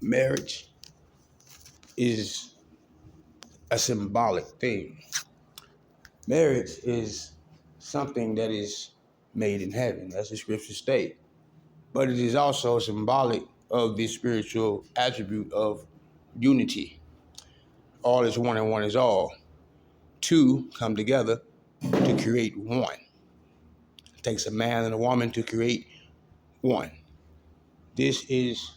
Marriage is a symbolic thing. Marriage is something that is made in heaven, as the scriptures state. But it is also symbolic of the spiritual attribute of unity. All is one and one is all. Two come together to create one. It takes a man and a woman to create one. This is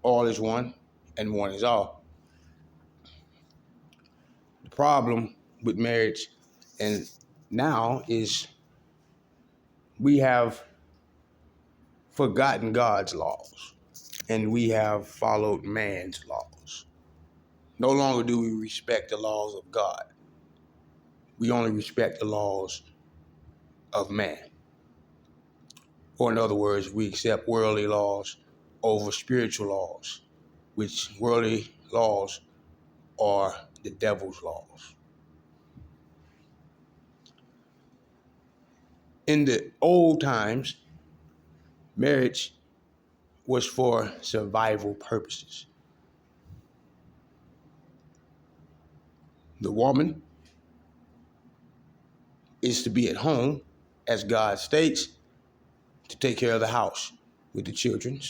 all is one and one is all. The problem with marriage and now is we have forgotten God's laws and we have followed man's laws. No longer do we respect the laws of God. We only respect the laws of man. Or in other words, we accept worldly laws over spiritual laws, which worldly laws are the devil's laws. In the old times, marriage was for survival purposes. The woman is to be at home, as God states, to take care of the house with the children,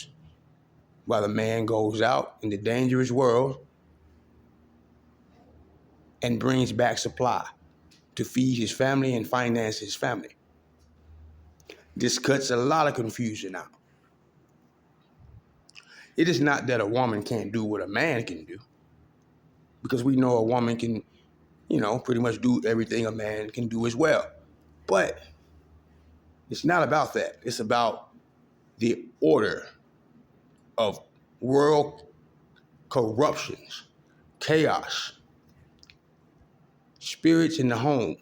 while the man goes out in the dangerous world and brings back supply to feed his family and finance his family. This cuts a lot of confusion out. It is not that a woman can't do what a man can do, because we know a woman can, pretty much do everything a man can do as well. But it's not about that. It's about the order of world corruptions, chaos, spirits in the home,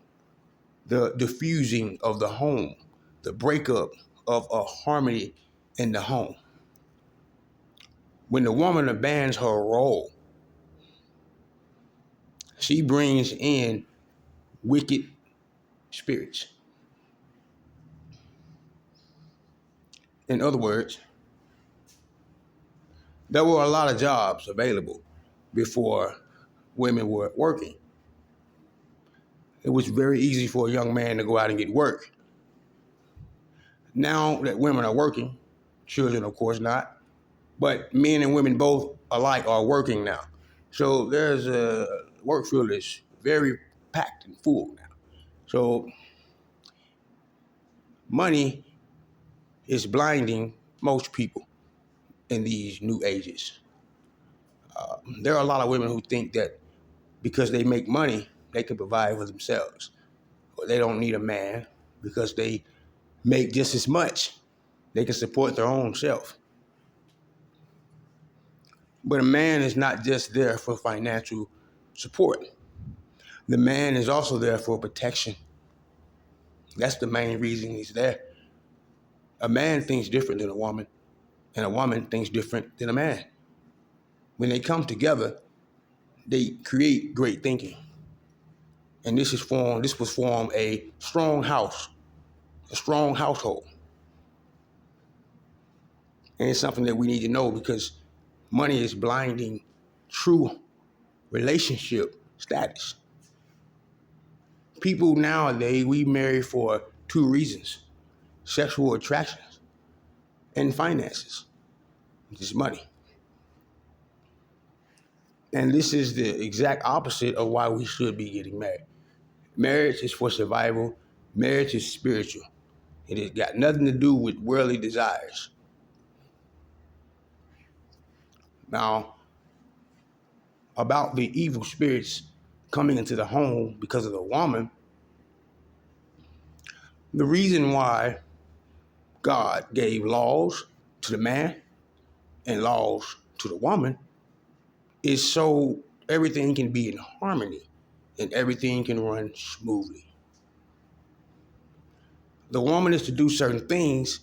the diffusing of the home, the breakup of a harmony in the home. When the woman abandons her role, she brings in wicked spirits. In other words, there were a lot of jobs available before women were working. It was very easy for a young man to go out and get work. Now that women are working, children of course not, but men and women both alike are working now. So there's a work field is very packed and full now. So money is blinding most people in these new ages. There are a lot of women who think that because they make money, they can provide for themselves. Or they don't need a man because they make just as much. They can support their own self. But a man is not just there for financial support. The man is also there for protection. That's the main reason he's there. A man thinks different than a woman, and a woman thinks different than a man. When they come together, they create great thinking. And this was formed a strong house, a strong household. And it's something that we need to know because money is blinding true relationship status. People nowadays, we marry for two reasons: sexual attractions and finances, which is money. And this is the exact opposite of why we should be getting married. Marriage is for survival. Marriage is spiritual. It has got nothing to do with worldly desires. Now, about the evil spirits coming into the home because of the woman, the reason why God gave laws to the man and laws to the woman is so everything can be in harmony and everything can run smoothly. The woman is to do certain things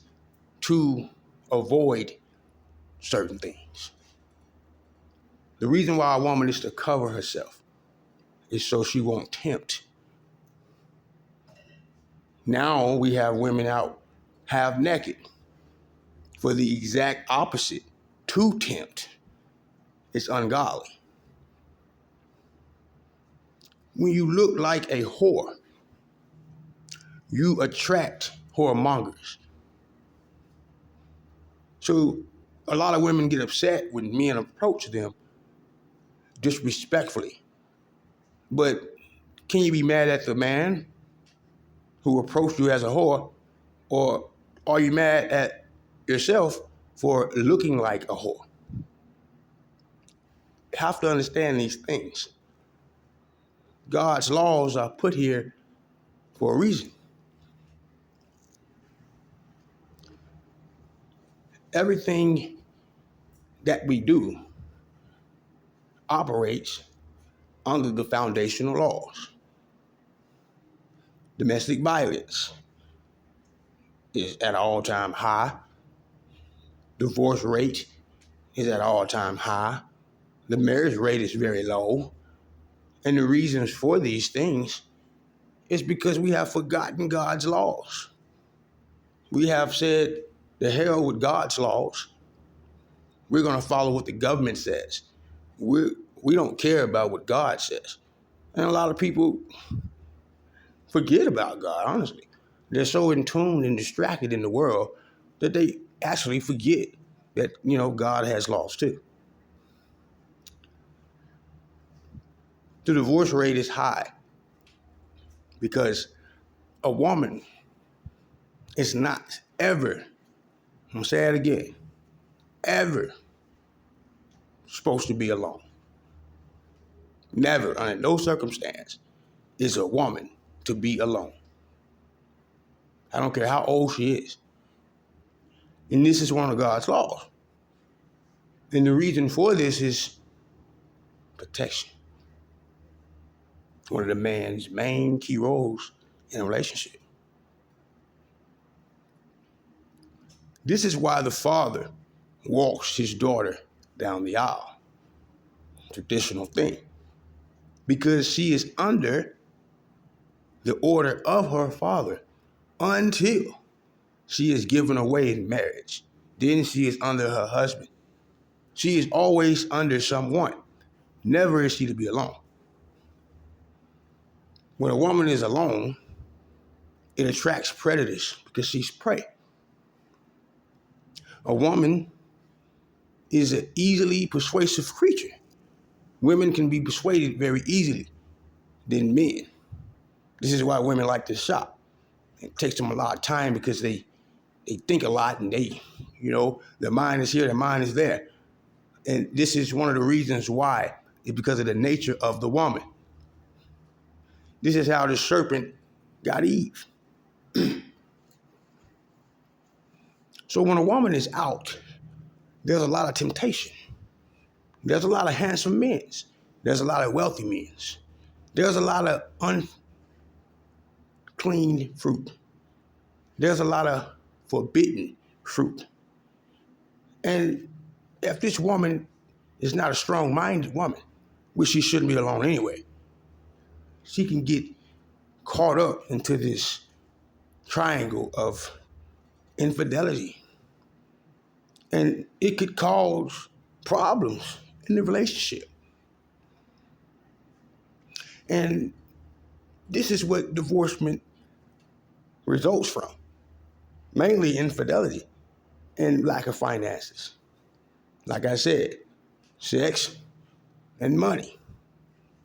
to avoid certain things. The reason why a woman is to cover herself is so she won't tempt. Now we have women out half naked for the exact opposite, to tempt. It's ungodly. When you look like a whore, you attract whoremongers. So a lot of women get upset when men approach them disrespectfully. But can you be mad at the man who approached you as a whore, or are you mad at yourself for looking like a whore? You have to understand these things. God's laws are put here for a reason. Everything that we do operates under the foundational laws. Domestic violence is at an all-time high. Divorce rate is at an all-time high. The marriage rate is very low. And the reasons for these things is because we have forgotten God's laws. We have said, the hell with God's laws. We're going to follow what the government says. We don't care about what God says. And a lot of people forget about God, honestly. They're so in tune and distracted in the world that they actually forget that, God has laws too. The divorce rate is high because a woman is not ever, I'm going to say it again, ever supposed to be alone. Never, under no circumstance, is a woman to be alone. I don't care how old she is. And this is one of God's laws. And the reason for this is protection. One of the man's main key roles in a relationship. This is why the father walks his daughter down the aisle. Traditional thing. Because she is under the order of her father until she is given away in marriage. Then she is under her husband. She is always under someone. Never is she to be alone. When a woman is alone, it attracts predators because she's prey. A woman is an easily persuasive creature. Women can be persuaded very easily than men. This is why women like to shop. It takes them a lot of time because they think a lot and their mind is here, their mind is there. And this is one of the reasons why, is because of the nature of the woman. This is how the serpent got Eve. So when a woman is out, there's a lot of temptation. There's a lot of handsome men. There's a lot of wealthy men. There's a lot of unclean fruit. There's a lot of forbidden fruit. And if this woman is not a strong-minded woman, which she shouldn't be alone anyway, she can get caught up into this triangle of infidelity. And it could cause problems in the relationship. And this is what divorcement results from. Mainly infidelity and lack of finances. Like I said, sex and money.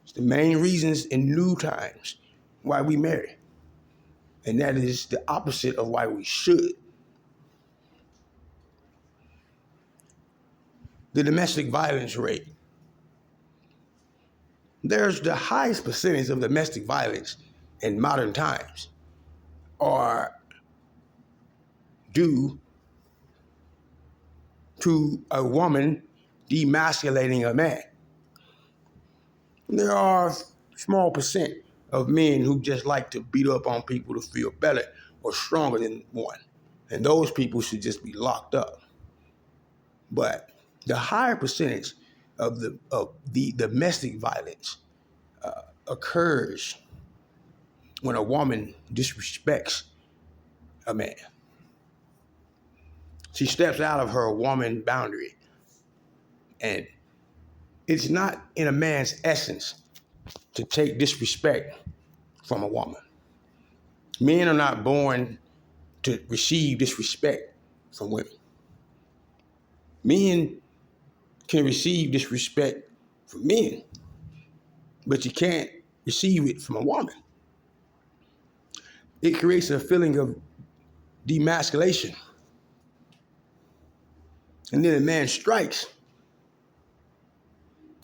It's the main reasons in new times why we marry. And that is the opposite of why we should. The domestic violence rate. There's the highest percentage of domestic violence in modern times are due to a woman demasculating a man. There are a small percent of men who just like to beat up on people to feel better or stronger than one. And those people should just be locked up. But the higher percentage of the domestic violence occurs when a woman disrespects a man. She steps out of her woman boundary and It's not in a man's essence to take disrespect from a woman. Men are not born to receive disrespect from women. Men can receive disrespect from men, but you can't receive it from a woman. It creates a feeling of demasculation. And then a man strikes,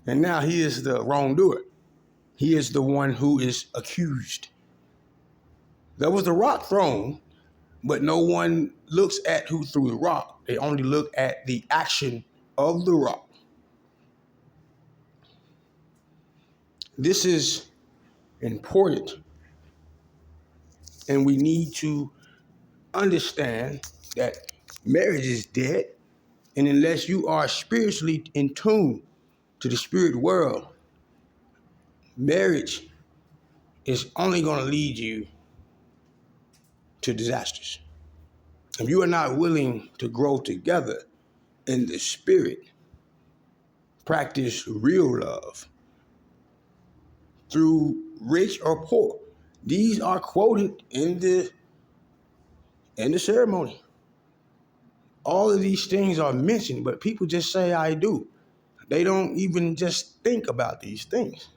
and now he is the wrongdoer. He is the one who is accused. There was the rock thrown, but no one looks at who threw the rock. They only look at the action of the rock. This is important, and we need to understand that marriage is dead, and unless you are spiritually in tune to the spirit world, marriage is only going to lead you to disasters. If you are not willing to grow together in the spirit, practice real love through rich or poor. These are quoted in the ceremony. All of these things are mentioned, but people just say, I do. They don't even just think about these things.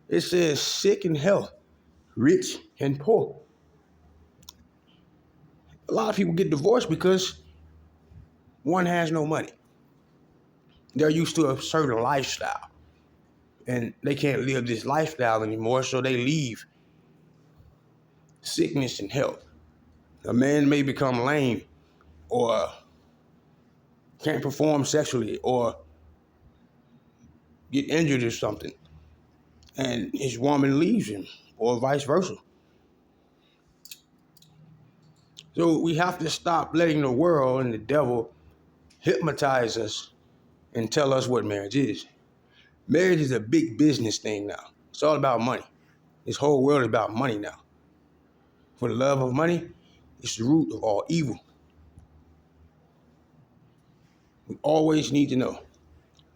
It says sick and health, rich and poor. A lot of people get divorced because one has no money. They're used to a certain lifestyle, and they can't live this lifestyle anymore, so they leave sickness and health. A man may become lame or can't perform sexually or get injured or something, and his woman leaves him, or vice versa. So we have to stop letting the world and the devil hypnotize us and tell us what marriage is. Marriage is a big business thing now. It's all about money. This whole world is about money now. For the love of money, it's the root of all evil. We always need to know.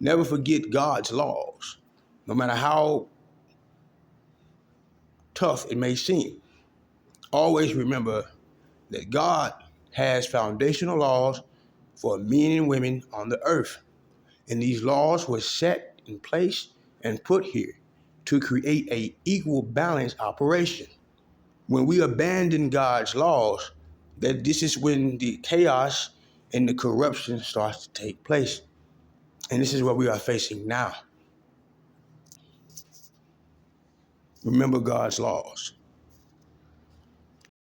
Never forget God's laws, no matter how tough it may seem. Always remember that God has foundational laws for men and women on the earth. And these laws were set in place and put here to create an equal balance operation. When we abandon God's laws, that this is when the chaos and the corruption starts to take place. And this is what we are facing now. Remember God's laws.